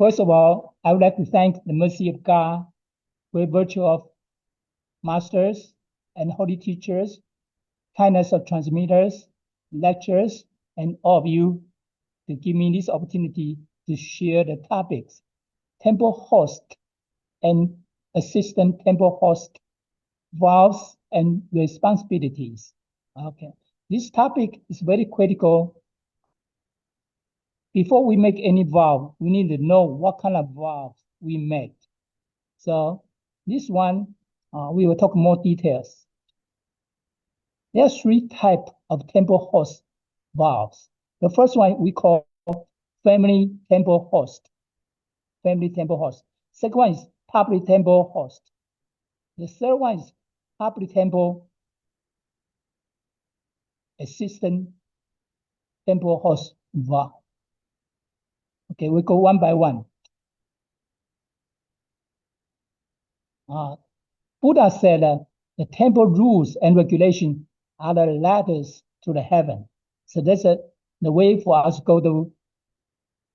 First of all, I would like to thank the mercy of God by virtue of masters and holy teachers, kindness of transmitters, lecturers, and all of you to give me this opportunity to share the topics, temple host and assistant temple host, vows and responsibilities. Okay, this topic is very critical. Before we make any vow, we need to know what kind of vows we make. So this one, we will talk more details. There are three types of temple host vows. The first one we call family temple host. Family temple host. Second one is public temple host. The third one is public temple assistant temple host vow. Okay, we go one by one. Buddha said the temple rules and regulation are the ladders to the heaven. So that's the way for us to go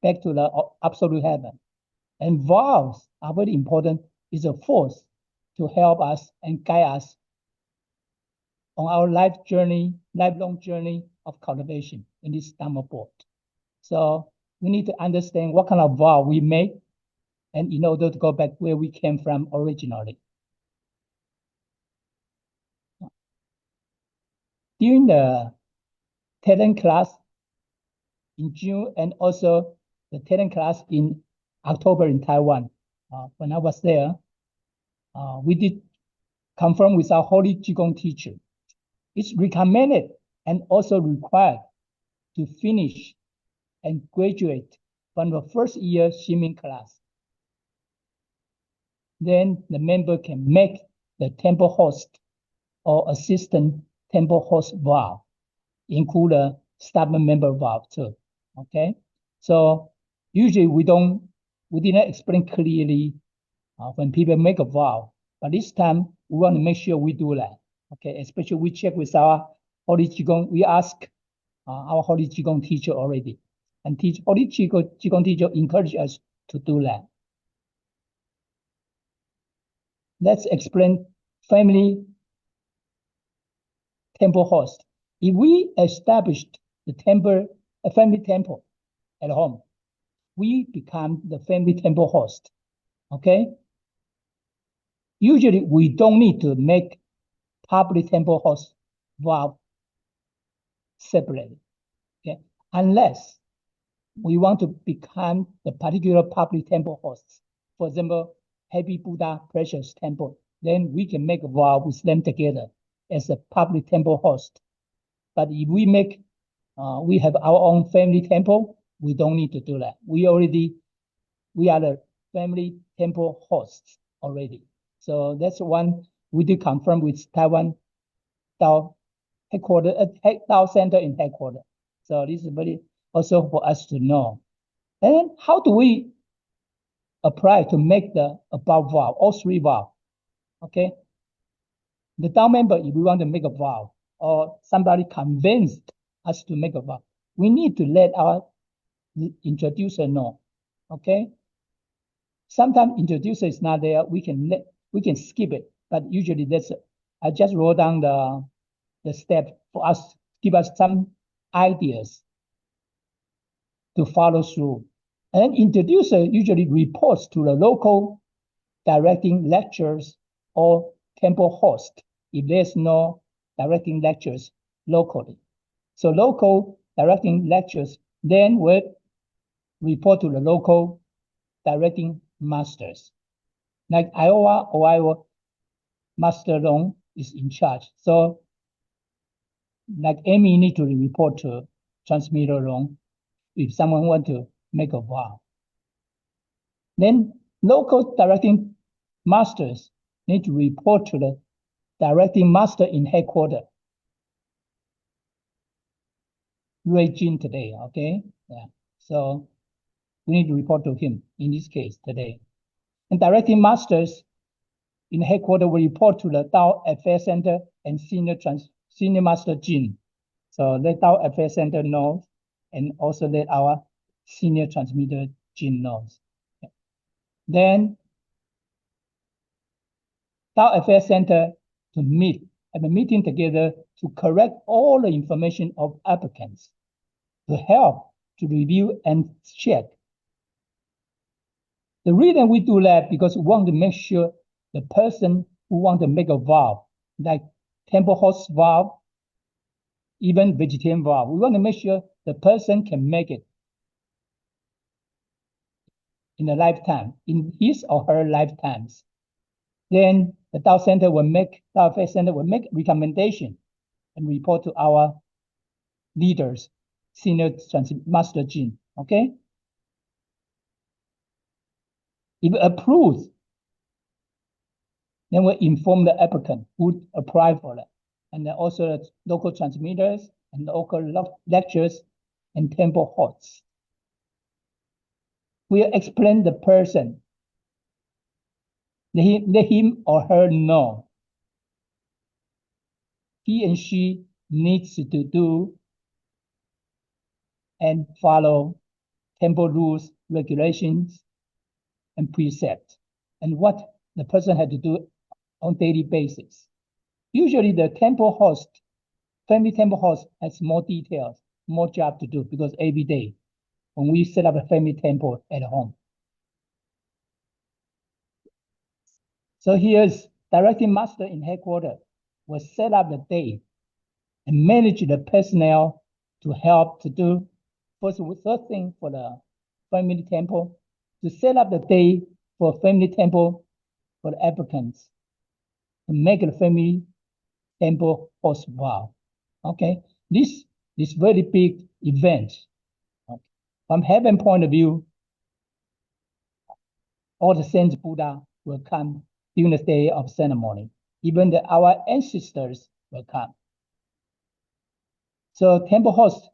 back to the absolute heaven. And vows are very important. It's a force to help us and guide us on our lifelong journey of cultivation in this Dhamma board. So we need to understand what kind of vow we make, and in order to go back where we came from originally. During the talent class in June and also the talent class in October in Taiwan, when I was there, we did confirm with our holy Qigong teacher. It's recommended and also required to finish and graduate from the first year XinMin class. Then the member can make the temple host or assistant temple host vow, include a stubborn member vow too. Okay, so usually we didn't explain clearly when people make a vow, but this time we want to make sure we do that. Okay, especially we check with our holy Qigong. We ask our holy Qigong teacher already, and holy Qigong teacher encourage us to do that. Let's explain family temple host. If we established a family temple at home, we become the family temple host. Okay? Usually we don't need to make public temple host vow separately. Okay? Unless we want to become the particular public temple hosts. For example, Happy Buddha Precious Temple, then we can make a vow with them together as a public temple host. But if we have our own family temple, we don't need to do that. We are the family temple hosts already. So that's one we did confirm with Taiwan Dao headquarters, Dao Center in headquarters. So this is very also for us to know. And how do we apply to make the above vow, all three vows? Okay. The Dao member, if we want to make a vow, or somebody convinced us to make a vow, we need to let our introducer know. Okay. Sometimes introducer is not there. We can skip it, but usually I just wrote down the step for us, give us some ideas to follow through. And introducer usually reports to the local directing lectures or temple host if there's no directing lectures locally. So local directing lectures then will report to the local directing masters. Like Ohio Master Long is in charge. So like Amy need to report to transmitter Long if someone want to make a vow. Then local directing masters need to report to the directing master in headquarters. Jin today, okay? Yeah. So we need to report to him in this case today. And directing masters in headquarters will report to the Dao Affairs Center and Senior Master Jin. So let Dao Affairs Center know, and also let our senior transmitter Jin knows. Then Tao Affairs Center to have a meeting together to correct all the information of applicants, to help to review and check. The reason we do that because we want to make sure the person who want to make a vow, like temple host vow, even vegetarian vow, we want to make sure the person can make it in a lifetime, in his or her lifetimes. Then the Tao Affairs Center will make recommendation and report to our leaders, senior master Jin, okay? If approved, then we'll inform the applicant who applied for it, and then also the local transmitters and local lectures and temple hosts. We'll explain the person. Let him or her know he and she needs to do and follow temple rules, regulations, and precepts, and what the person had to do on daily basis. Usually the temple host, family temple host, has more details, more job to do because every day when we set up a family temple at home. So here's directing master in headquarters will set up the day and manage the personnel to help to do first thing for the family temple, to set up the day for family temple for the applicants, to make the family temple host vow. Okay, this very big event. Okay. From heaven point of view, all the saints Buddha will come during the day of ceremony. Even our ancestors will come. So temple hosts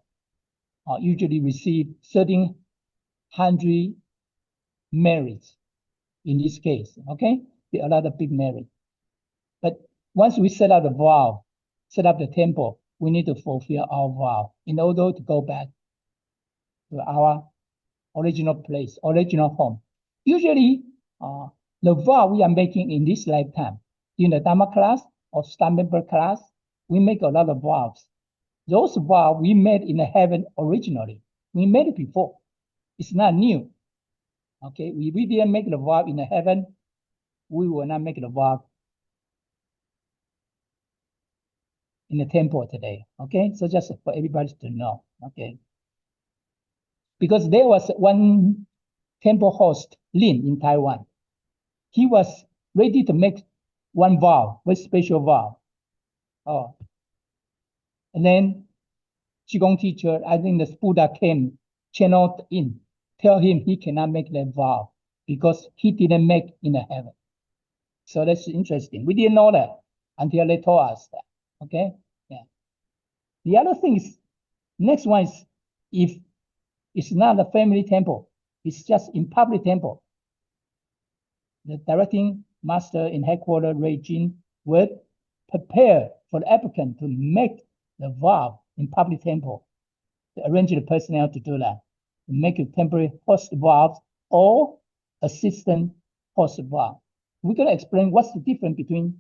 usually receive 1,300 merits in this case, okay? A lot of big merit. But once we set up the vow, set up the temple, we need to fulfill our vow in order to go back to our original place, original home. Usually, the vow we are making in this lifetime, in the Dharma class or staff member class, we make a lot of vows. Those vows we made in the heaven originally. We made it before. It's not new. Okay, we didn't make the vow in the heaven. We will not make the vow in the temple today. Okay, so just for everybody to know. Okay, because there was one temple host, Lin, in Taiwan. He was ready to make one vow, very special vow. Oh, and then Qigong teacher, I think the Buddha came, channeled in, tell him he cannot make that vow because he didn't make in the heaven. So that's interesting. We didn't know that until they told us that. Okay, yeah. The other thing is, next one is if it's not a family temple, it's just in public temple. The directing master in headquarters, Jin, will prepare for the applicant to make the vow in public temple, to arrange the personnel to do that, to make a temporary host vows or assistant host vow. We're going to explain what's the difference between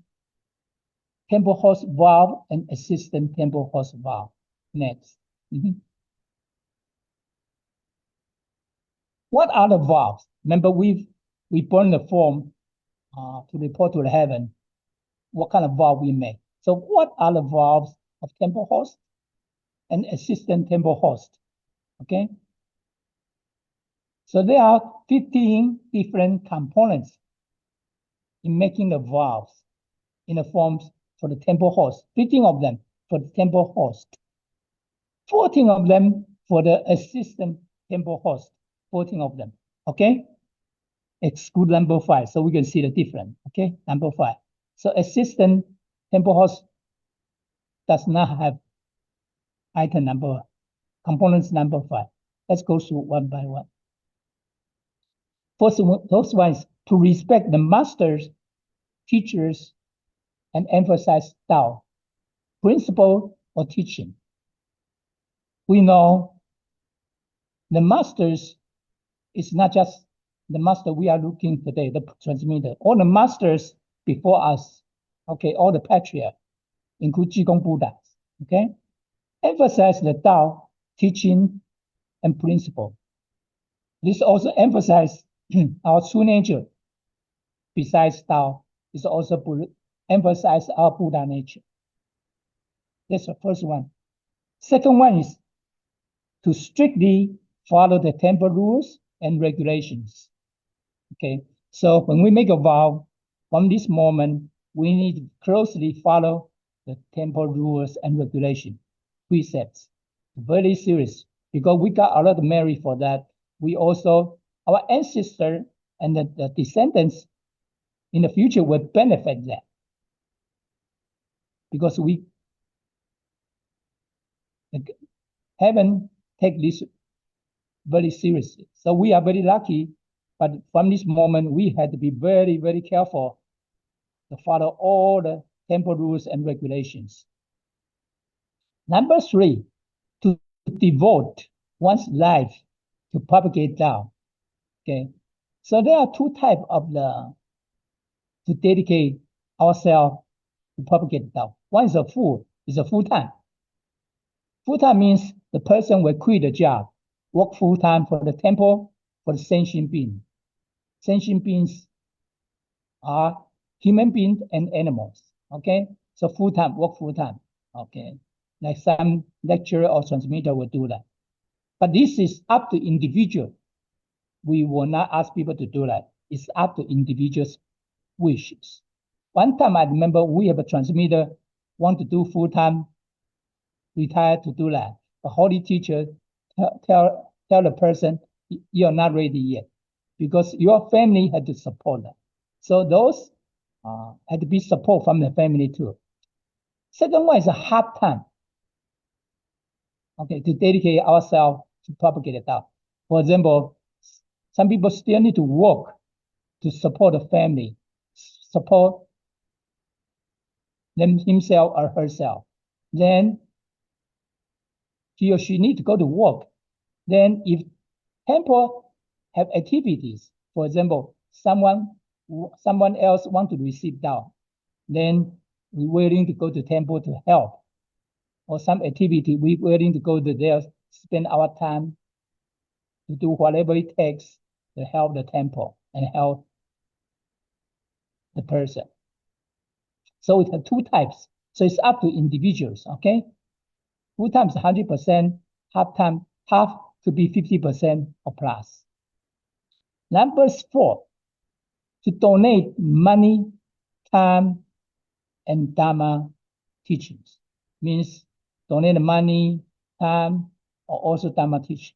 temple host vow and assistant temple host vow next. What are the vows? Remember, we burn the form to report to the heaven what kind of vow we make. So what are the vows of temple host and assistant temple host? Okay. So there are 15 different components in making the vows in the forms for the temple host. 15 of them for the temple host. 14 of them for the assistant temple host. 14 of them. Okay. Exclude number 5, so we can see the difference. Okay, number 5. So assistant temple host does not have item number, components number 5. Let's go through one by one. First, those ones to respect the masters, teachers, and emphasize Tao, principle or teaching. We know the masters is not just the master we are looking today, the transmitter, all the masters before us, okay, all the patriarchs, include Qigong Buddhas, okay, emphasize the Tao teaching and principle. This also emphasize our true nature. Besides Tao, it also emphasize our Buddha nature. That's the first one. Second one is to strictly follow the temple rules and regulations. Okay, so when we make a vow, from this moment, we need to closely follow the temple rules and regulations, precepts. Very serious, because we got a lot of merit for that. We also, our ancestors and the descendants in the future will benefit that. Because we haven't taken this very seriously. So we are very lucky, but from this moment, we had to be very, very careful to follow all the temple rules and regulations. Number three, to devote one's life to propagate Tao. Okay, so there are two types of to dedicate ourselves to propagate Tao. One is a full-time. Full-time means the person will quit the job, work full-time for the temple, for the sentient being. Sentient beings are human beings and animals, okay? So full-time, work full-time, okay? Like some lecturer or transmitter will do that. But this is up to individual. We will not ask people to do that. It's up to individuals' wishes. One time I remember we have a transmitter want to do full-time, retired to do that. The holy teacher tell the person, you're not ready yet, because your family had to support that. So those had to be support from the family too. Second one is a half-time. Okay, to dedicate ourselves to propagate it out. For example, some people still need to work to support the family, support them himself or herself. Then he or she need to go to work. Then if temple have activities, for example, someone else want to receive Tao, then we're willing to go to temple to help. Or some activity, we're willing to go to there, spend our time to do whatever it takes to help the temple and help the person. So we have two types. So it's up to individuals, okay? Full-time is 100%, half-time, half to be 50% or plus. Number 4, to donate money, time, and Dharma teachings. Means donate money, time, or also Dharma teaching.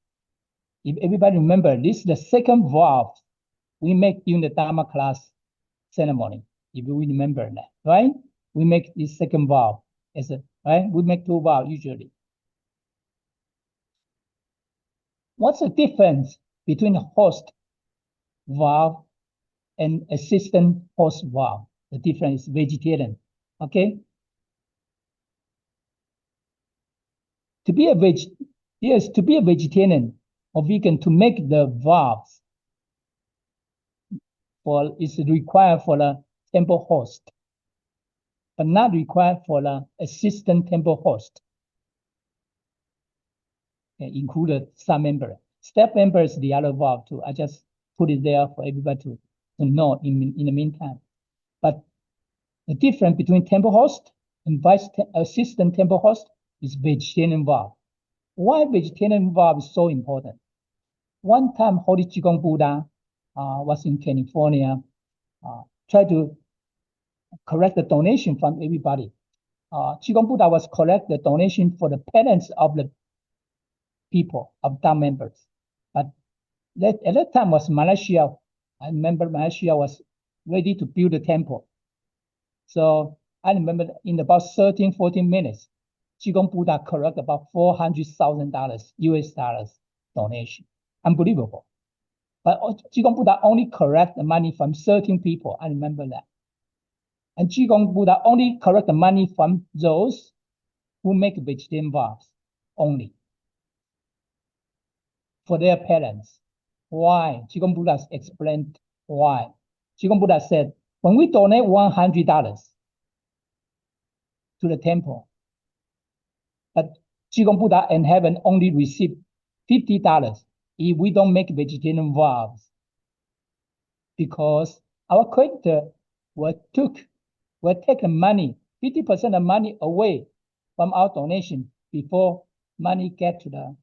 If everybody remember, this is the second vow we make during the Dharma class ceremony. If we remember that, right? We make this second vow as a, right? We make 2 vows usually. What's the difference between a host vow and assistant host vow? The difference is vegetarian, okay? To be a vegetarian or vegan, to make the vows is required for the temple host, but not required for the assistant temple host. Okay, included some member. Staff member is the other vow too. I just put it there for everybody to know in the meantime. But the difference between temple host and assistant temple host is vegetarian vow. Why vegetarian vow is so important? One time, Holy Qigong Buddha was in California, tried to collect the donation from everybody. Qigong Buddha was collect the donation for the parents of the people, of Dao members. But at that time was Malaysia. I remember Malaysia was ready to build a temple. So I remember in about 13, 14 minutes, Qigong Buddha collect about $400,000 US dollars donation. Unbelievable. But Qigong Buddha only collect the money from 13 people. I remember that. And Qigong Buddha only collect the money from those who make vegetarian vows only for their parents. Why? Qigong Buddha explained why. Qigong Buddha said, when we donate $100 to the temple, but Qigong Buddha in heaven only receive $50 if we don't make vegetarian vows, because our creditor will take the money, 50% of money away from our donation before money get to the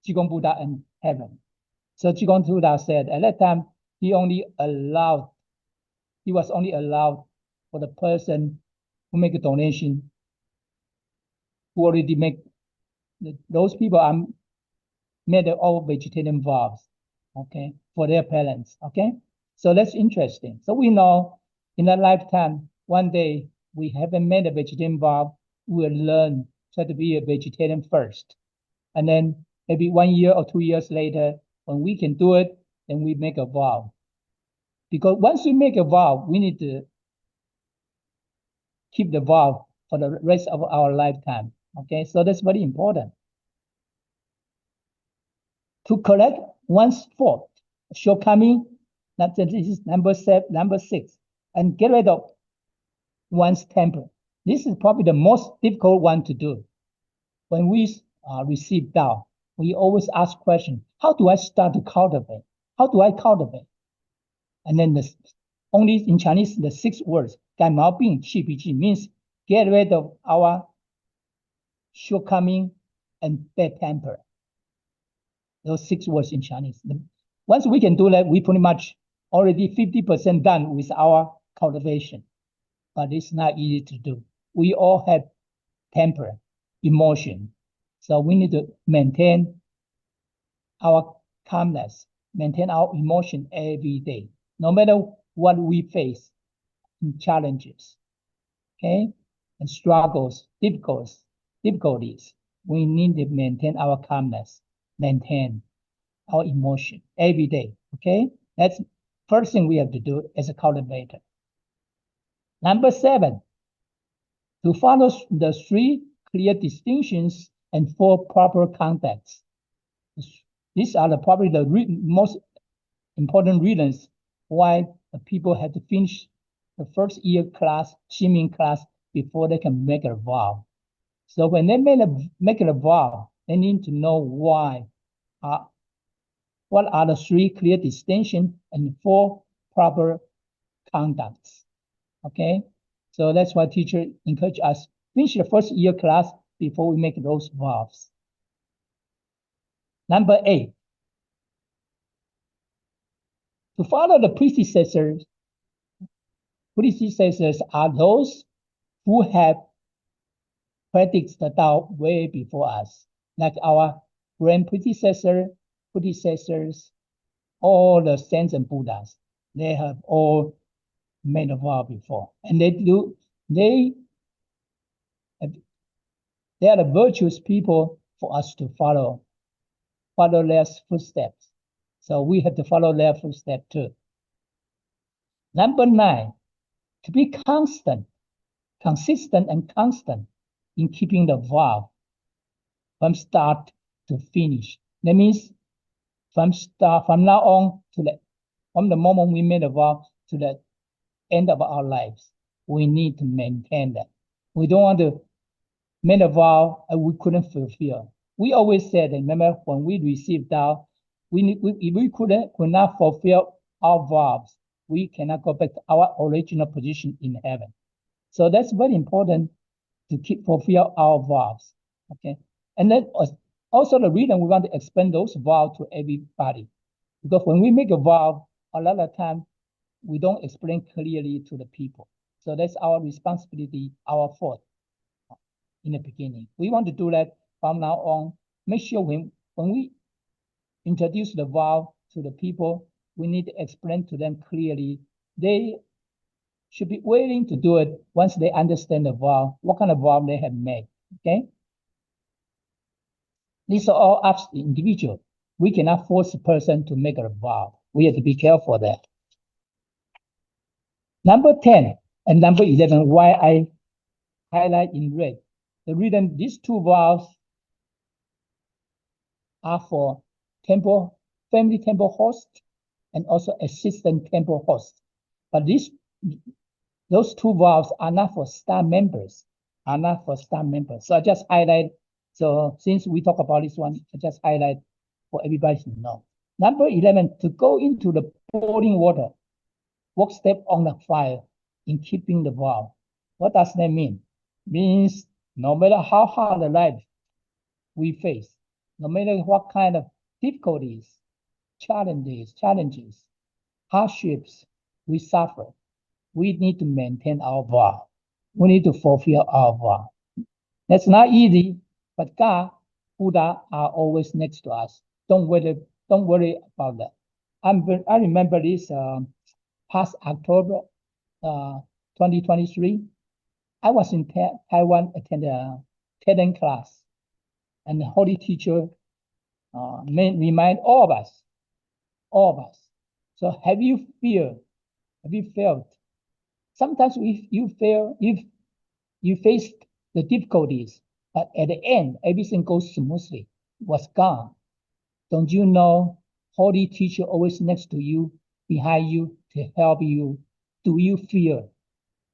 Qigong Buddha in heaven. So Qigong Buddha said at that time he was only allowed for the person who make a donation, who already make, those people are made all vegetarian vows, okay, for their parents, okay? So that's interesting. So we know in a lifetime, one day we haven't made a vegetarian vow, we'll learn, try to be a vegetarian first. And then maybe 1 year or 2 years later, when we can do it, then we make a vow. Because once we make a vow, we need to keep the vow for the rest of our lifetime. Okay, so that's very important. To correct one's fault, shortcoming, this is number 6, and get rid of one's temper. This is probably the most difficult one to do. When we receive Tao, we always ask questions, how do I start to cultivate? How do I cultivate? And then only in Chinese, the 6 words, 改毛病去脾气 means get rid of our shortcoming and bad temper. Those 6 words in Chinese. Once we can do that, we pretty much already 50% done with our cultivation. But it's not easy to do. We all have temper, emotion. So we need to maintain our calmness, maintain our emotion every day, no matter what we face, challenges, okay, and struggles, difficulties. We need to maintain our calmness, maintain our emotion every day, okay? That's first thing we have to do as a cultivator. Number 7, to follow the 3 clear distinctions and 4 proper contacts. These are probably the most important reasons why the people have to finish the first year class, XinMin class, before they can make a vow. So when they make a vow, they need to know why. What are the 3 clear distinctions and 4 proper conducts? Okay, so that's why teacher encourage us finish the first year class before we make those vows. Number 8, to follow the predecessors. Predecessors are those who have practiced the Tao way before us, like our grand predecessors, all the saints and Buddhas. They have all made a vow before, and they are the virtuous people for us to follow their footsteps. So we have to follow their footsteps too. Number 9, to be consistent and constant in keeping the vow from start to finish. That means from now on from the moment we made a vow to the end of our lives, we need to maintain that. We don't want to make a vow and we couldn't fulfill. We always said, remember, when we received Tao, if we could not fulfill our vows, we cannot go back to our original position in heaven. So that's very important to fulfill our vows. Okay, and then also the reason we want to explain those vows to everybody, because when we make a vow, a lot of time we don't explain clearly to the people. So that's our responsibility, our fault in the beginning. We want to do that from now on. Make sure when we introduce the vow to the people, we need to explain to them clearly. They should be willing to do it once they understand the vow, what kind of vow they have made, okay? These are all up to the individual. We cannot force a person to make a vow. We have to be careful of that. Number 10 and number 11, why I highlight in red. The reason these 2 vows are for temple family temple host and also assistant temple host. But those two vows are not for staff members, So I just highlight. So since we talk about this one, I just highlight for everybody to know. Number 11, to go into the boiling water, walk step on the fire in keeping the vow. What does that mean? Means no matter how hard the life we face, no matter what kind of difficulties, challenges, hardships we suffer, we need to maintain our vow. We need to fulfill our vow. That's not easy, but God, Buddha are always next to us. Don't worry about that. I remember this past October 2023. I was in Taiwan, attended a TED class, and the Holy Teacher remind all of us. So have you felt? Sometimes if you face the difficulties, but at the end, everything goes smoothly, was gone. Don't you know, Holy Teacher always next to you, behind you, to help you. Do you feel?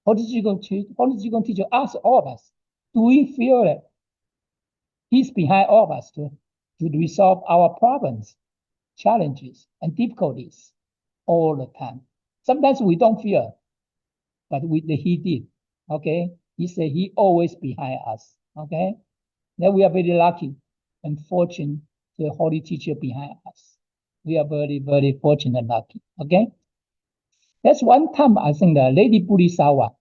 Holy Teacher asks all of us, do we feel it? He's behind all of us to resolve our problems, challenges, and difficulties all the time. Sometimes we don't feel, but he did. Okay, he said he always behind us. Okay, then we are very lucky and fortunate to the Holy Teacher behind us. We are very, very fortunate and lucky. Okay, that's one time I think the Lady Bodhisattva,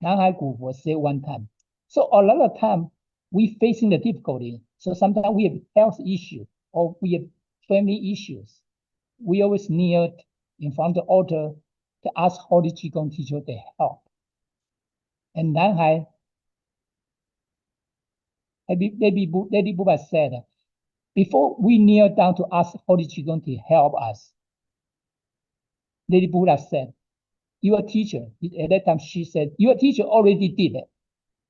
Nanhai Gufu said one time. So a lot of time we facing the difficulty. So sometimes we have health issues or we have family issues. We always kneel in front of the altar to ask Holy Qigong Teacher to help. And Nanhai, Lady Buddha said, before we kneel down to ask Holy Qigong to help us, Lady Buddha said, your teacher, at that time she said, your teacher already did it.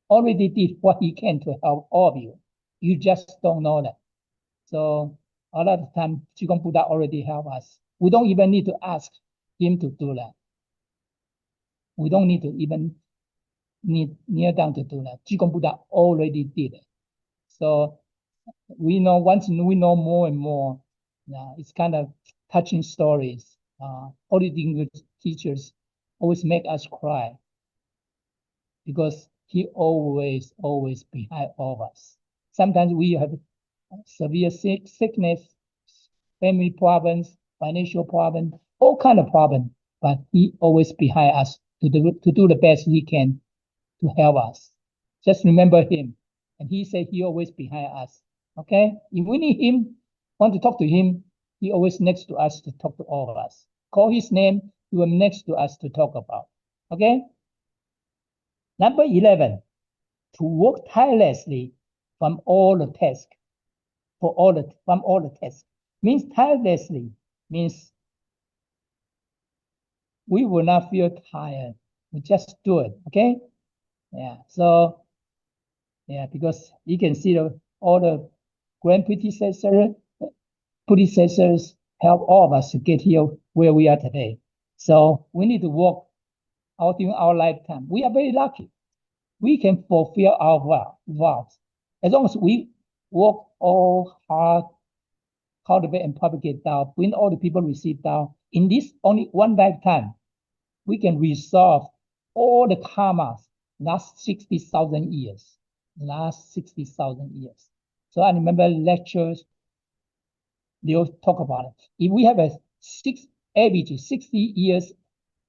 Already did what he can to help all of you. You just don't know that. So a lot of time, Qigong Buddha already helped us. We don't even need to ask him to do that. We don't need to even kneel down to do that. Qigong Buddha already did it. So we know, once we know more and more, it's kind of touching stories. Holy teachers always make us cry because he always behind all of us. Sometimes we have severe sickness, family problems, financial problems, all kind of problems, but he always behind us to do the best he can to help us. Just remember him. And he said he always behind us. Okay? If we need him, want to talk to him, he always next to us to talk to all of us. Call his name, he will next to us to talk about. Okay? Number 11, to work tirelessly from all the tasks. From all the tasks. Means tirelessly, means we will not feel tired. We just do it. Okay? Yeah. So, yeah, because you can see all the grand predecessors help all of us to get here where we are today. So we need to work out during our lifetime. We are very lucky. We can fulfill our vows. As long as we work all hard, cultivate and propagate Tao, when all the people receive Tao, in this only one lifetime, we can resolve all the karmas last 60,000 years. So I remember lectures, they'll talk about it. If we have average 60 years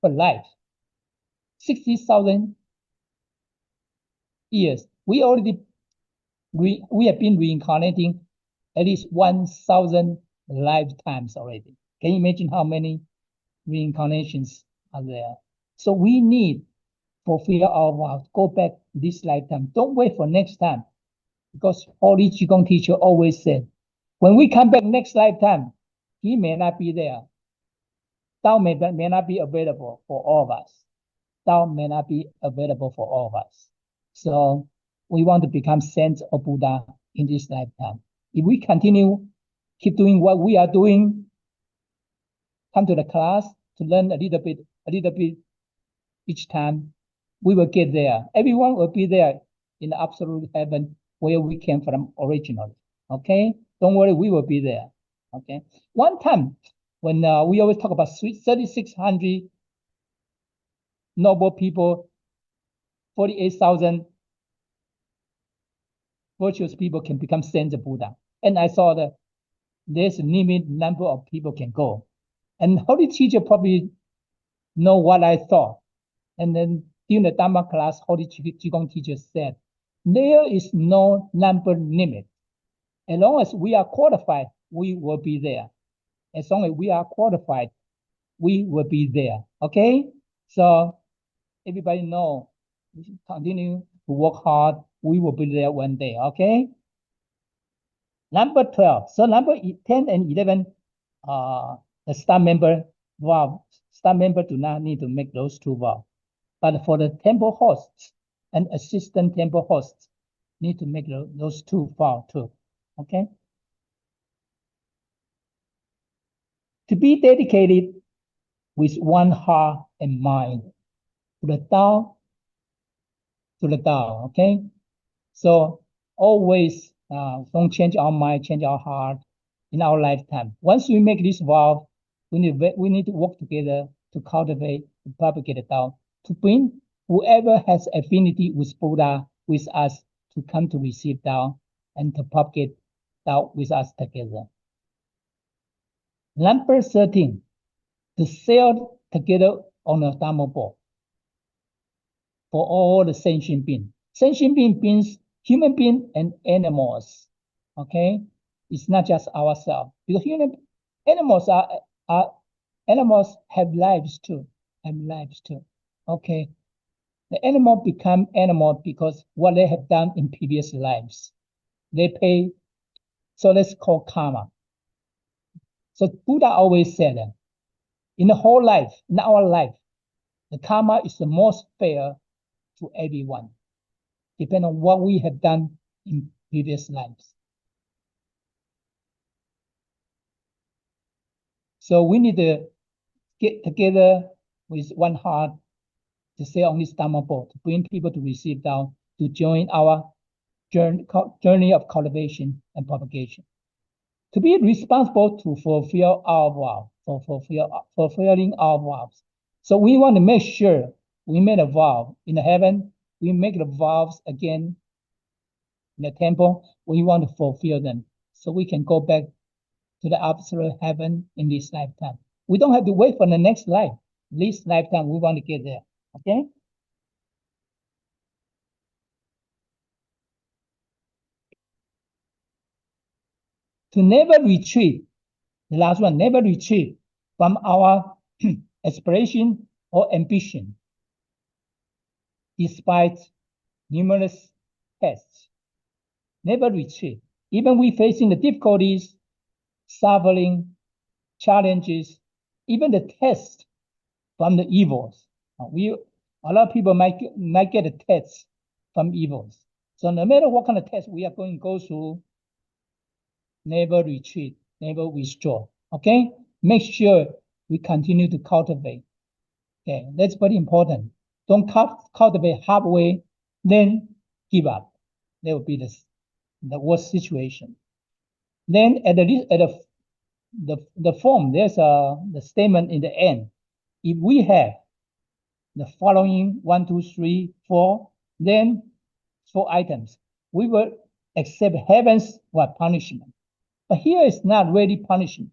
per life, 60,000 years, we have been reincarnating at least 1,000 lifetimes already. Can you imagine how many reincarnations are there? So we need fulfill our vows, go back this lifetime. Don't wait for next time, because Holy Qigong Teacher always said, when we come back next lifetime, he may not be there. Tao may not be available for all of us. Tao may not be available for all of us. So we want to become saints or Buddha in this lifetime. If we keep doing what we are doing, come to the class to learn a little bit each time, we will get there. Everyone will be there in the absolute heaven where we came from originally. Okay? Don't worry, we will be there. Okay? One time, when we always talk about 3,600 noble people, 48,000 virtuous people can become saints of Buddha. And I saw that there's a limited number of people can go. And Holy Teacher probably know what I thought. And then during the Dharma class, Holy Qigong teacher said, there is no number limit. As long as we are qualified, we will be there. As long as we are qualified, we will be there. Okay? So everybody know, we should continue to work hard. We will be there one day. Okay? Number 12. So number 10 and 11, the staff member vow. Staff member do not need to make those two vows. But for the temple hosts and assistant temple hosts, need to make those two vows too. Okay? To be dedicated with one heart and mind to the Tao, okay? So always don't change our mind, change our heart in our lifetime. Once we make this vow, we need to work together to cultivate, to propagate the Tao, to bring whoever has affinity with Buddha, with us, to come to receive Tao and to propagate Tao with us together. Number 13, to sail together on a Dharma boat for all the sentient beings. Sentient being means human beings and animals. Okay? It's not just ourselves. Because animals have lives too. Okay. The animal become animal because what they have done in previous lives. They pay, so that's called karma. So Buddha always said that in the whole life, in our life, the karma is the most fair to everyone, depending on what we have done in previous lives. So we need to get together with one heart to stay on this Dharma boat, to bring people to receive Tao, to join our journey of cultivation and propagation. To be responsible to fulfill our vow, fulfilling our vows. So we want to make sure we made a vow in the heaven, we make the vows again in the temple, we want to fulfill them so we can go back to the absolute heaven in this lifetime. We don't have to wait for the next life. This lifetime, we want to get there. Okay? To never retreat, the last one, never retreat from our aspiration or ambition, despite numerous tests. Never retreat. Even we facing the difficulties, suffering, challenges, even the test from the evils. A lot of people might get a test from evils. So no matter what kind of test we are going to go through, never retreat, never withdraw. Okay? Make sure we continue to cultivate. Okay, that's very important. Don't cultivate halfway, then give up. That would be the worst situation. Then at the form, there's the statement in the end. If we have the following 1, 2, 3, 4, then 4 items, we will accept heaven's punishment. But here is not really punishment.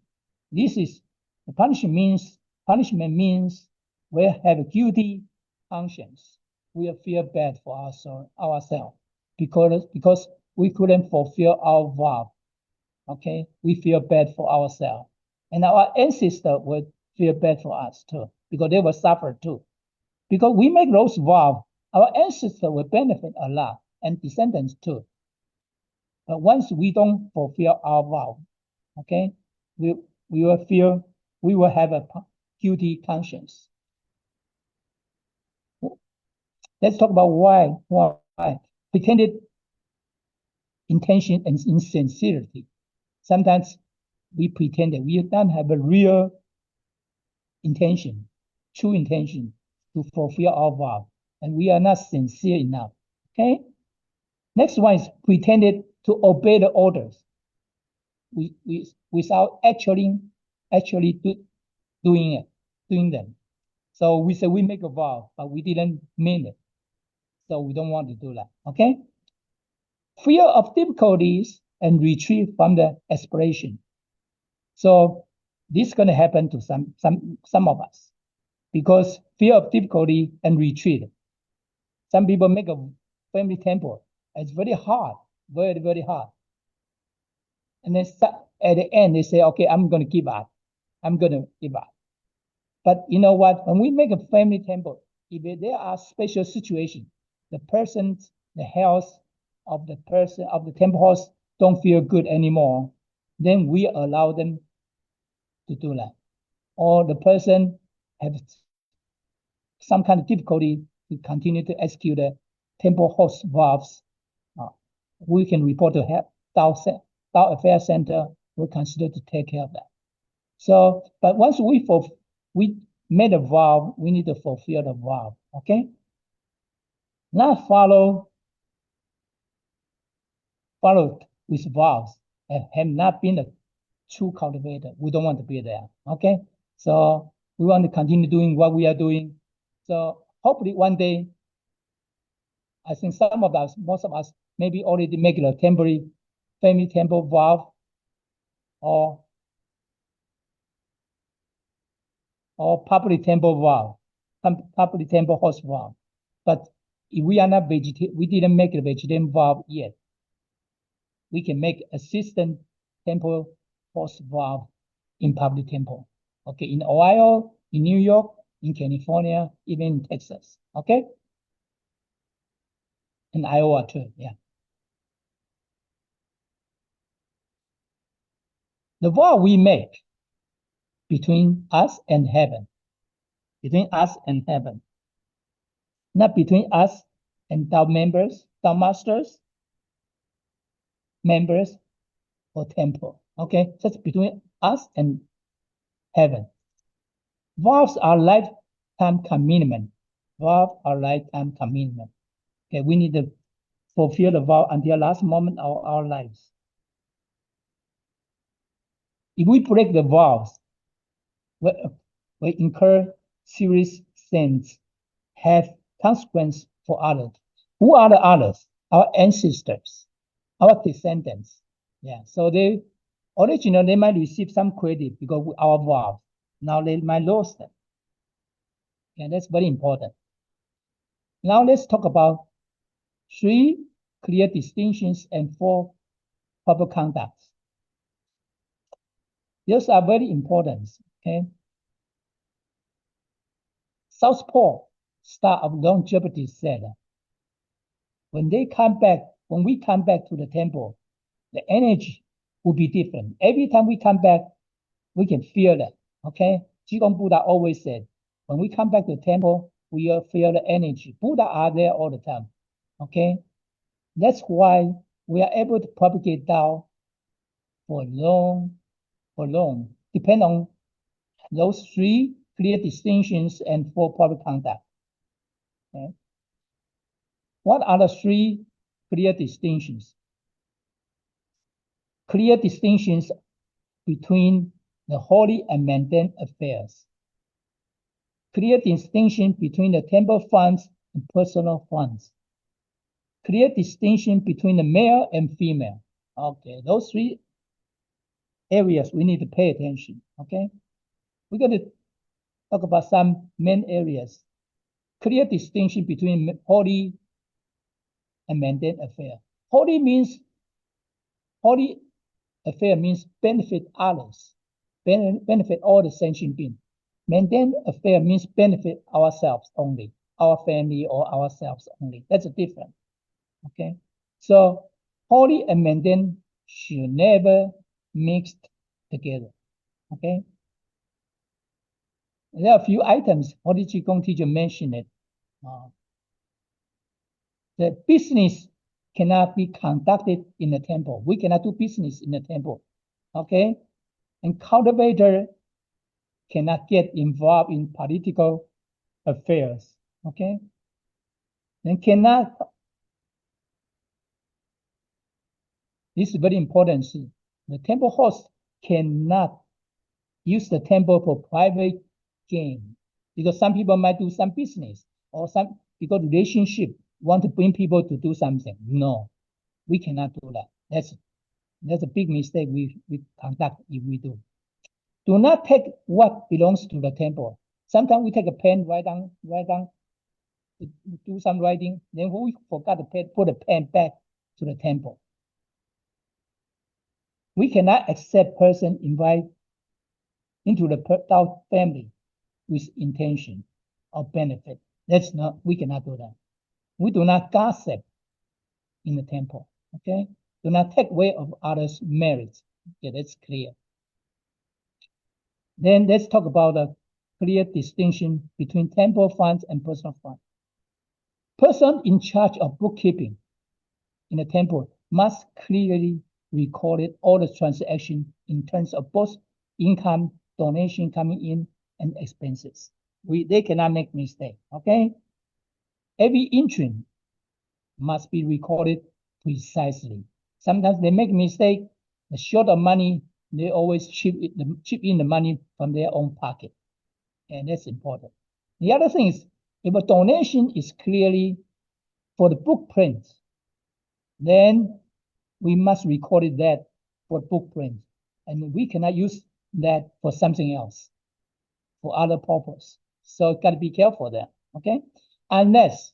The punishment means we have a guilty conscience. We feel bad for ourselves because we couldn't fulfill our vow. Okay, we feel bad for ourselves. And our ancestors would feel bad for us too, because they will suffer too. Because we make those vows, our ancestors will benefit a lot, and descendants too. But once we don't fulfill our vow, okay, we will have a guilty conscience. Let's talk about why. Pretended intention and insincerity. Sometimes we pretend that we don't have a real intention, true intention to fulfill our vow, and we are not sincere enough. Okay. Next one is pretended to obey the orders without actually doing them. So we say we make a vow, but we didn't mean it. So we don't want to do that. Okay. Fear of difficulties and retreat from the aspiration. So this is going to happen to some of us because fear of difficulty and retreat. Some people make a family temple. It's very hard, very, very hard. And then at the end, they say, okay, I'm going to give up. I'm going to give up. But you know what? When we make a family temple, if there are special situations, the health of the person, of the temple host don't feel good anymore, then we allow them to do that. Or the person has some kind of difficulty to continue to execute the temple host vows. We can report to Tao Affairs Center. We'll consider to take care of that. So, but once we made a vow, we need to fulfill the vow. Okay. Not follow with vows and have not been a true cultivator. We don't want to be there. Okay. So we want to continue doing what we are doing. So hopefully one day, I think some of us, most of us, maybe already make a temporary family temple vow or public temple vow, public temple host vow. But if we are not vegetarian, we didn't make a vegetarian vow yet. We can make assistant temple host vow in public temple. Okay, in Ohio, in New York, in California, even in Texas. Okay, in Iowa too. Yeah. The vow we make between us and heaven, not between us and Tao members, Tao masters, members, or temple. Okay, just between us and heaven. Vows are lifetime commitment. Vows are lifetime commitment. Okay, we need to fulfill the vow until the last moment of our lives. If we break the vows, we incur serious sins, have consequence for others. Who are the others? Our ancestors, our descendants. Yeah, so they originally they might receive some credit because of our vows. Now they might lose them. Yeah, that's very important. Now let's talk about 3 clear distinctions and 4 proper conducts. Those are very important. Okay. Southpaw, star of longevity, said, when we come back to the temple, the energy will be different. Every time we come back, we can feel that. Okay. Qigong Buddha always said, when we come back to the temple, we will feel the energy. Buddha are there all the time. Okay. That's why we are able to propagate Tao for long, depend on those 3 clear distinctions and 4 proper conduct. Okay. What are the 3 clear distinctions? Clear distinctions between the holy and mundane affairs. Clear distinction between the temple funds and personal funds. Clear distinction between the male and female. Okay, those 3 areas we need to pay attention. Okay, we're going to talk about some main areas. Clear distinction between holy and mundane affair. Holy affair means benefit others, benefit all the sentient beings. Mundane affair means benefit ourselves only, our family or ourselves only. That's a difference. Okay, so holy and mundane should never mix together. Okay, there are a few items. Holy Qigong teacher mentioned it. The business cannot be conducted in the temple. We cannot do business in the temple. Okay? And cultivator cannot get involved in political affairs. Okay? And cannot, this is very important. The temple host cannot use the temple for private gain, because some people might do some business or some because relationship want to bring people to do something. No, we cannot do that. That's a big mistake we conduct if we do. Do not take what belongs to the temple. Sometimes we take a pen, write down, do some writing, then we forgot to put the pen back to the temple. We cannot accept person invite into the family with intention or benefit. We cannot do that. We do not gossip in the temple. Okay? Do not take away of others' merits. Okay, that's clear. Then let's talk about the clear distinction between temple funds and personal funds. Person in charge of bookkeeping in the temple must clearly record all the transactions in terms of both income, donation coming in, and expenses. They cannot make mistake. Okay? Every entry must be recorded precisely. Sometimes they make mistake. The short of money, they always chip in the money from their own pocket. And that's important. The other thing is, if a donation is clearly for the book print, then we must record that for book print. And we cannot use that for something else, for other purpose. So got to be careful there, okay? Unless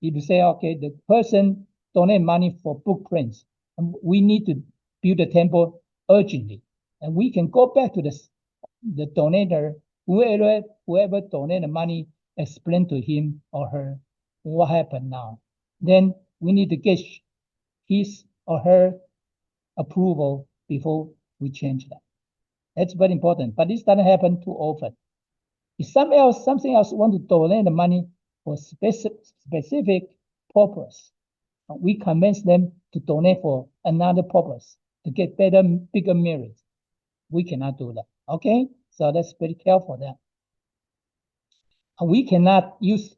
if you say, okay, the person donate money for book prints, and we need to build a temple urgently, and we can go back to the donator, whoever donated money, explain to him or her what happened now. Then we need to get his or her approval before we change that. That's very important, but this doesn't happen too often. If something else want to donate the money for specific purpose, we convince them to donate for another purpose to get bigger merit. We cannot do that. Okay, so that's very careful there. And we cannot use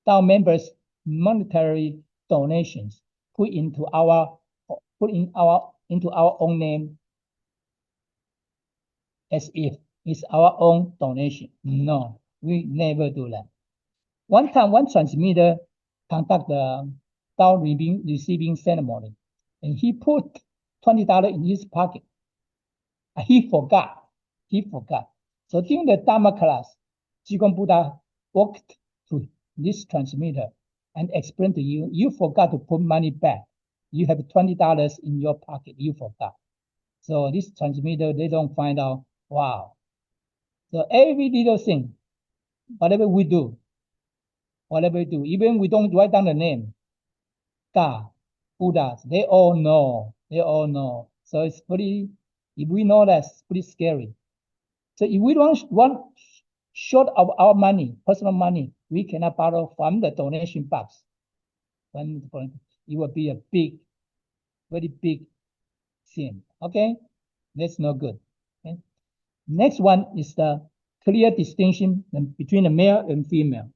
our members' monetary donations into our own name as if it's our own donation. No, we never do that. One time, one transmitter conduct the Dao receiving ceremony, and he put $20 in his pocket. He forgot. So during the Dharma class, Jigong Buddha walked to this transmitter and explained to you, you forgot to put money back. You have $20 in your pocket. You forgot. So this transmitter, they don't find out, wow. So every little thing, whatever we do, even we don't write down the name, God, Buddha, they all know. So it's pretty, if we know that, it's pretty scary. So if we don't want short of our money, personal money, we cannot borrow from the donation box. It will be a very big sin. Okay, that's no good. Okay? Next one is the clear distinction between the male and female.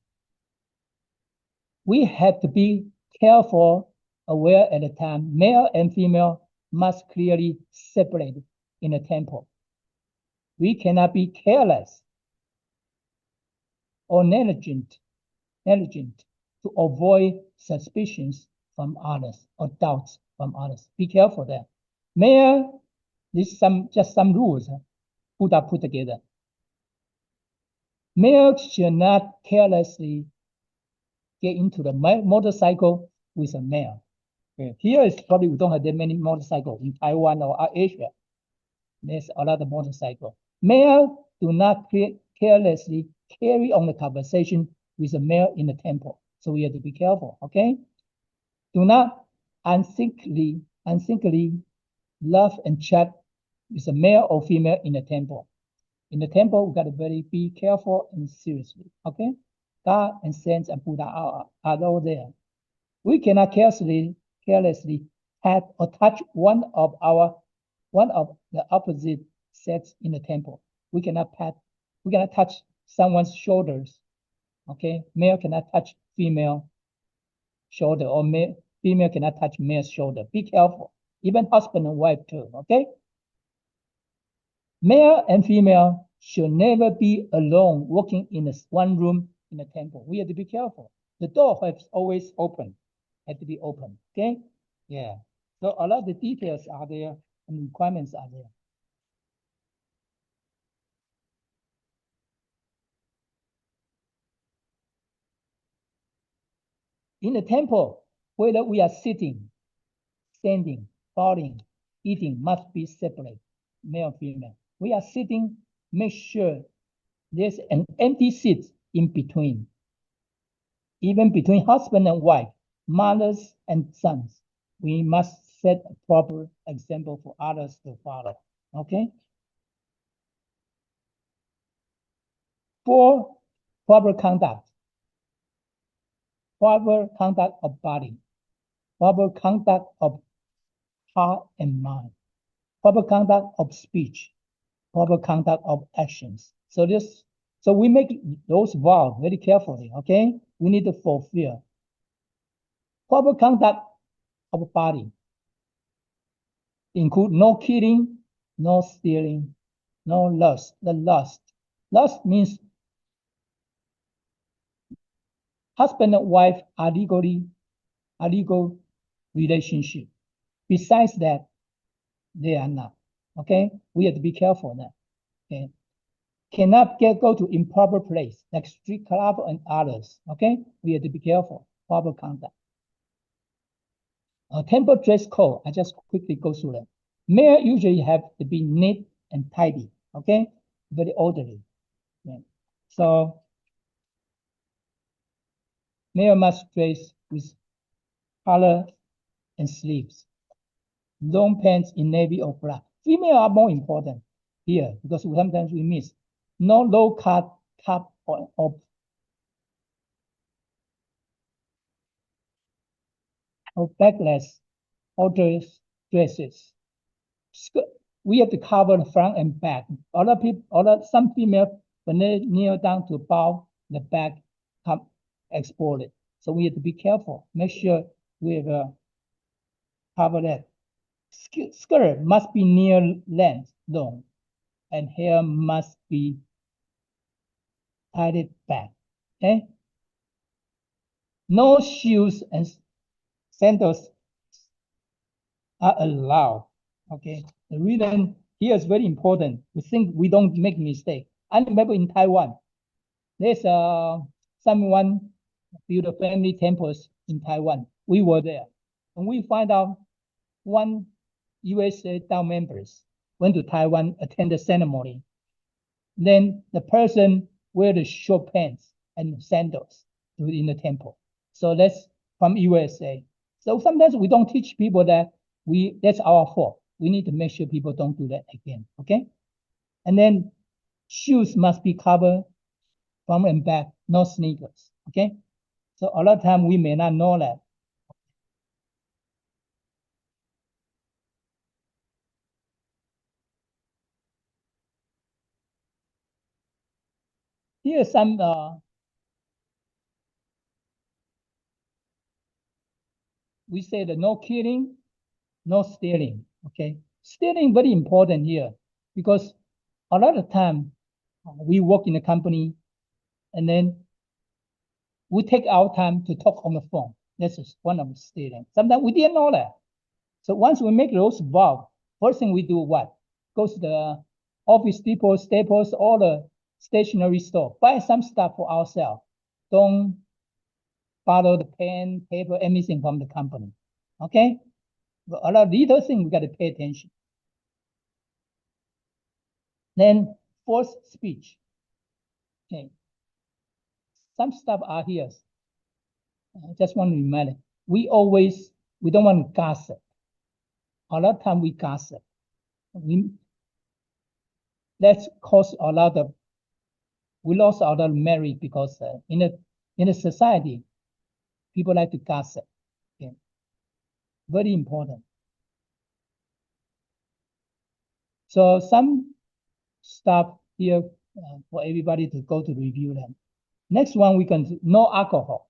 We have to be careful, aware at the time. Male and female must clearly separate in a temple. We cannot be careless or negligent to avoid suspicions from others or doubts from others. Be careful there. Male, this is just some rules Buddha put together. Male should not carelessly get into the motorcycle with a male. Okay. Here is probably we don't have that many motorcycles in Taiwan or Asia. There's a lot of motorcycles. Male do not carelessly carry on the conversation with a male in the temple. So we have to be careful, okay? Do not unthinkingly love and chat with a male or female in the temple. In the temple, we got to be careful and seriously, okay? God and saints and Buddha are all there. We cannot carelessly pat or touch one of the opposite sex in the temple. We cannot touch someone's shoulders. Okay, male cannot touch female shoulder, or female cannot touch male's shoulder. Be careful. Even husband and wife too. Okay. Male and female should never be alone working in one room in a temple. We have to be careful. The door has always open, have to be open. Okay. Yeah. So a lot of the details are there and requirements are there. In the temple, whether we are sitting, standing, falling, eating must be separate, male and female. We are sitting, make sure there's an empty seat in between. Even between husband and wife, mothers and sons, we must set a proper example for others to follow. Okay? For proper conduct of body, proper conduct of heart and mind, proper conduct of speech, proper conduct of actions. So we make those vows very carefully, okay? We need to fulfill. Proper conduct of body include no killing, no stealing, no lust. Lust means husband and wife are legal relationship. Besides that, they are not. Okay, we have to be careful now. Okay, cannot go to improper place like street club and others. Okay, we have to be careful. Proper conduct. Temple dress code. I just quickly go through that. Male usually have to be neat and tidy. Okay, very orderly. Yeah. So male must dress with collar and sleeves. Long pants in navy or black. Female are more important here because sometimes we miss. No low cut top or backless outdoors dresses. We have to cover the front and back. Some female, when they kneel down to bow, the back come exported. So we have to be careful. Make sure we have cover that. Skirt must be near length, long, and hair must be tied back. Okay. No shoes and sandals are allowed. Okay. The reason here is very important. We think we don't make mistake. I remember in Taiwan, there's someone built a family temples in Taiwan. We were there, and we find out one USA Dao members went to Taiwan, attend the ceremony. Then the person wear the short pants and sandals in the temple. So that's from USA. So sometimes we don't teach people that that's our fault. We need to make sure people don't do that again. Okay. And then shoes must be covered front and back, no sneakers. Okay. So a lot of time we may not know that. Here's some we say the no killing, no stealing. Okay, stealing very important here because a lot of time we work in a company and then we take our time to talk on the phone. This is one of the stealing. Sometimes we didn't know that. So once we make those vows, first thing we do what? Go to the Office Depot, Staples, all the stationery store, buy some stuff for ourselves. Don't follow the pen, paper, anything from the company. Okay? But a lot of little things we got to pay attention. Then forced speech. Okay. Some stuff are here. I just want to remind you, we don't want to gossip. A lot of time we gossip. That's caused we lost a lot of marriage because in a society, people like to gossip. Very important. So some stuff here for everybody to go to review them. Next one, we can no alcohol.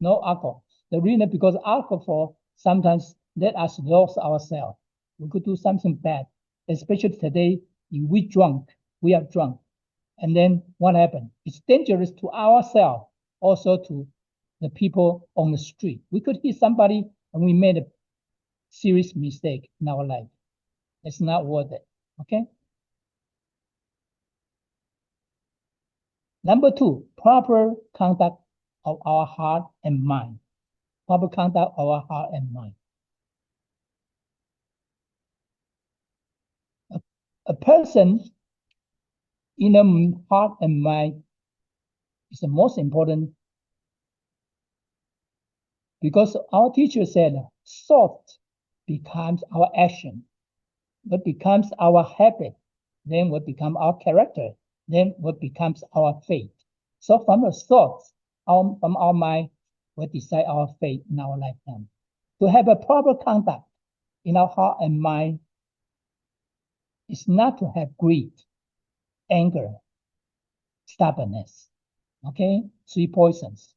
No alcohol. The reason because alcohol sometimes let us lose ourselves. We could do something bad, especially today. If we are drunk. And then what happened? It's dangerous to ourselves, also to the people on the street. We could hit somebody and we made a serious mistake in our life. It's not worth it, okay? Number 2, proper conduct of our heart and mind. Proper conduct of our heart and mind. A person in a heart and mind is the most important, because our teacher said thought becomes our action, what becomes our habit, then what becomes our character, then what becomes our faith. So from the thoughts, from our mind, will decide our fate in our lifetime. To have a proper conduct in our heart and mind is not to have greed, anger, stubbornness. Okay, 3 poisons.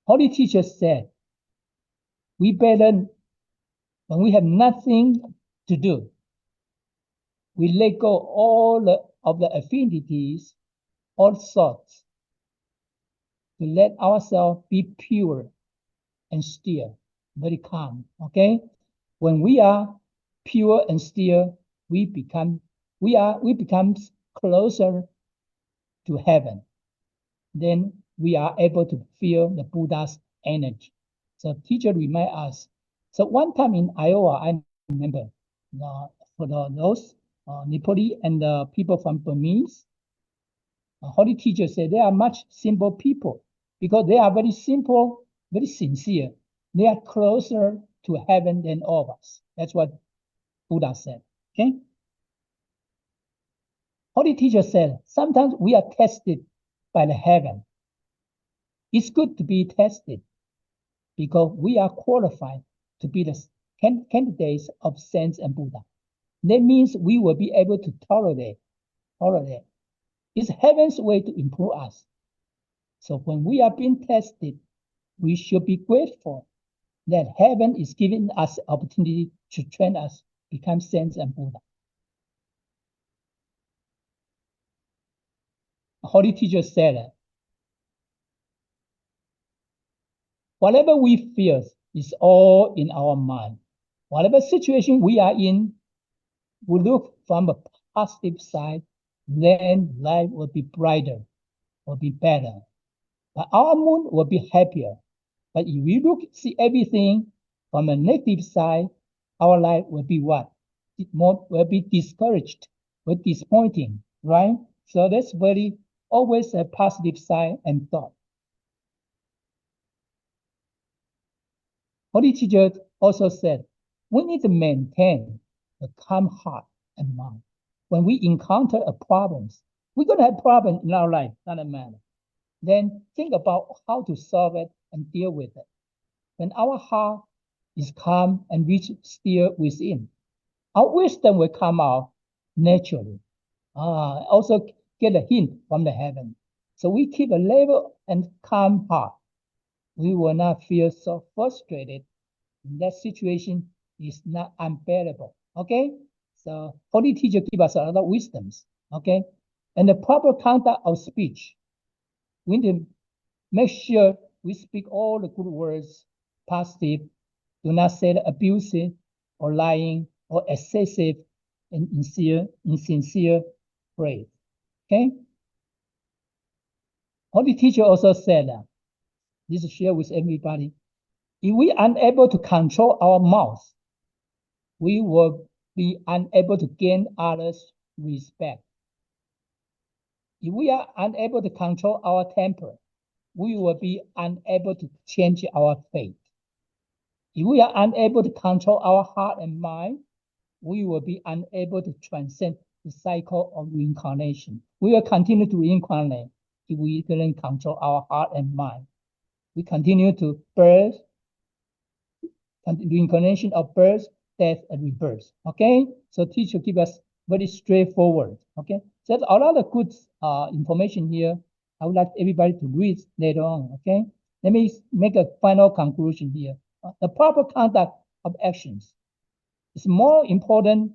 Holy teacher said, we better, when we have nothing to do, we let go all of the affinities, all thoughts, to let ourselves be pure and still, very calm. Okay, when we are pure and still, we become closer to heaven. Then we are able to feel the Buddha's energy. So teacher remind us. So one time in Iowa, I remember for those Nepali and the people from Burmese, Holy teacher said they are much simple people because they are very simple, very sincere. They are closer to heaven than all of us. That's what Buddha said. Okay. Holy teacher said, sometimes we are tested by the heaven. It's good to be tested because we are qualified to be the candidates of saints and Buddha. That means we will be able to tolerate. It's heaven's way to improve us. So when we are being tested, we should be grateful that heaven is giving us the opportunity to train us, become saints and Buddha. A holy teacher said, whatever we feel is all in our mind. Whatever situation we are in, we look from a positive side, then life will be brighter, will be better. But our mood will be happier. But if we see everything from a negative side, our life will be what? Will be discouraged, will be disappointing, right? So that's always a positive side and thought. Holy teacher also said, we need to maintain a calm heart and mind. When we encounter a problem, we're going to have problems in our life, doesn't matter. Then think about how to solve it and deal with it. When our heart is calm and we still within, our wisdom will come out naturally. Also get a hint from the heaven. So we keep a level and calm heart. We will not feel so frustrated. That situation is not unbearable. Okay? So Holy Teacher give us a lot of wisdoms. Okay? And the proper conduct of speech. We need to make sure we speak all the good words, positive. Do not say abusive or lying or excessive and insincere praise. Okay? Holy Teacher also said that, this is shared with everybody. If we are unable to control our mouth, we will be unable to gain others' respect. If we are unable to control our temper, we will be unable to change our fate. If we are unable to control our heart and mind, we will be unable to transcend the cycle of reincarnation. We will continue to reincarnate if we couldn't control our heart and mind. We continue to birth, reincarnation of birth, death, and rebirth. Okay, so teacher give us very straightforward. Okay, so there's a lot of good information here. I would like everybody to read later on. Okay, let me make a final conclusion here. The proper conduct of actions is more important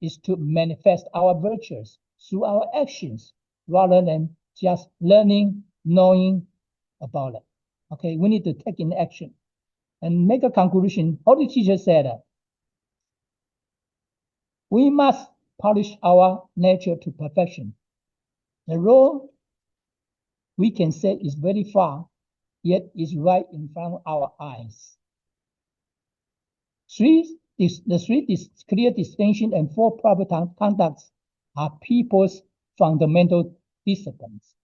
is to manifest our virtues through our actions rather than just learning, knowing about it. Okay, we need to take in action and make a conclusion. Holy teacher said, we must polish our nature to perfection. The road we can say is very far, yet is right in front of our eyes. The three clear distinction and four proper conducts are people's fundamental disciplines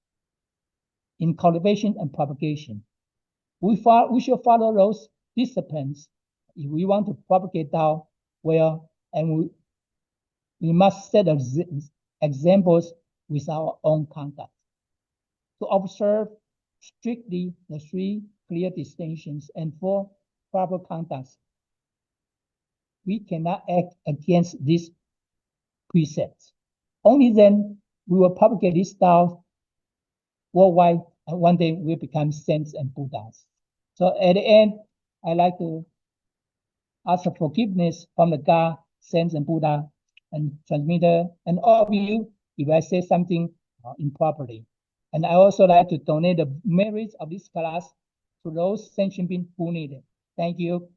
in cultivation and propagation. We should follow those disciplines if we want to propagate Tao well, and we must set examples with our own conduct. To observe strictly the three clear distinctions and four proper conducts, we cannot act against these precepts. Only then we will propagate this Tao worldwide, and one day we'll become saints and Buddhas. So at the end, I like to ask for forgiveness from the God, saints, and Buddha, and transmitter, and all of you if I say something improperly. And I also like to donate the merits of this class to those sentient beings who need it. Thank you.